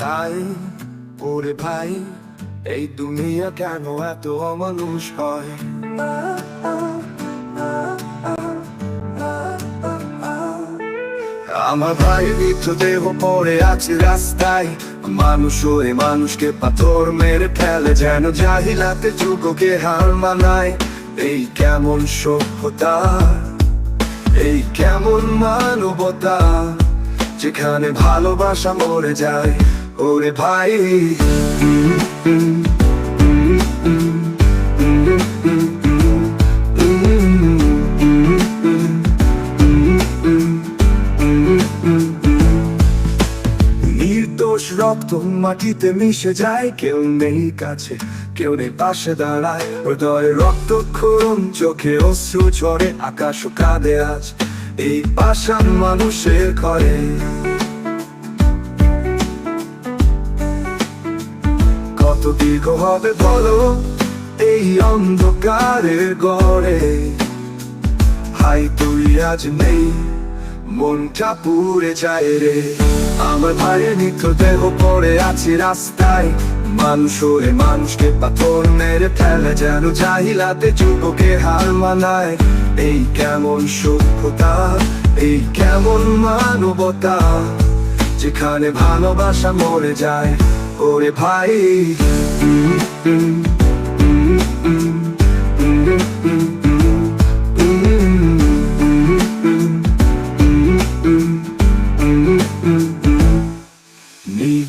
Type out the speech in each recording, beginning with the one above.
তাই ওরে ভাই, এই দুনিয়া কেন এত অমানুষ হয়? আমার ভাই মৃত দেহ পড়ে আছে রাস্তায়, মানুষ ওই মানুষকে পাথর মেরে ফেলে, যেন জাহিলাতে যুগকে হার মানায়। এই কেমন সভ্যতা, এই কেমন মানবতা, যেখানে ভালোবাসা মরে যায়। ওরে ভাই, নির্দোষ রক্ত মাটিতে মিশে যায়, কেউ নেই কাছে, কেউ নেই পাশে দাঁড়ায়। হৃদয়ে রক্তক্ষরণ, চোখে অশ্রু ঝরে, আকাশও কাঁদে আজ এই পাষাণ মানুষের ঘরে। কত দীর্ঘ হবে বলো এই অন্ধকারের গড়ে? হাই তুই আজ নেই, মনটা পুড়ে যায় রে। আমার ভাইয়ের নিত্য দেহ পড়ে আছে রাস্তায়, মানুষ ওরে মানুষকে পাথর মেরে ফেলে, যেন জাহিলাতে যুগকে হার মানায়। এই কেমন সভ্যতা, এই কেমন মানবতা, যেখানে ভালোবাসা মরে যায়। ওরে ভাই,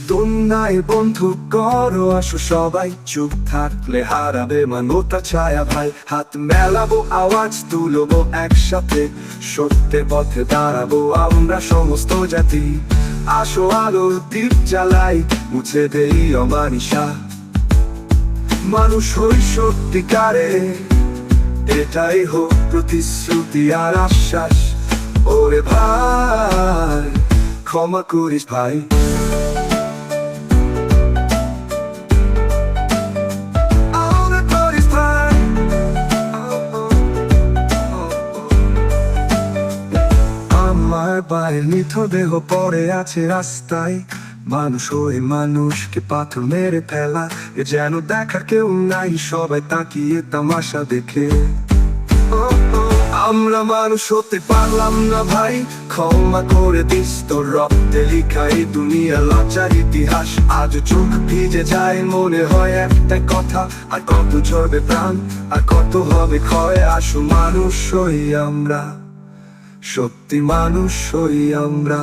দুনিয়ায় বন্ধু করো আসো সবাই, চুপ থাকলে হারাবে মানবতা ছায়া ভাই। হাত মেলাবো, আওয়াজ তুলবো একসাথে, সত্যের পথে দাঁড়াবো আমরা সমস্ত জাতি। আসো আলোর দীপ জ্বালাই, মুছে দেই অমানিসা, মানুষ হই সত্যিকারে। এটাই হোক প্রতিশ্রুতি আর আশ্বাস। ওরে ভাই, ক্ষমা করিস ভাই। আমার ভাইয়ের মৃত দেহ পড়ে আছে রাস্তায়, মানুষ ওই মানুষকে পাথর মেরে ফেলা, এ যেন দেখা কেউ নাই, সবাই তাকিয়ে তামাশা দেখে। আমরা মানুষ হতে পারলাম না ভাই, ক্ষমা করে দিস, তোর রক্তে লিখা এই দুনিয়া লজ্জার ইতিহাস। আজ চোখ ভিজে যায়, মনে হয় একটা কথা, আর কত ঝরবে প্রাণ, আর কত হবে ক্ষয়। আসো মানুষ হই আমরা, সত্যি মানুষ হই আমরা।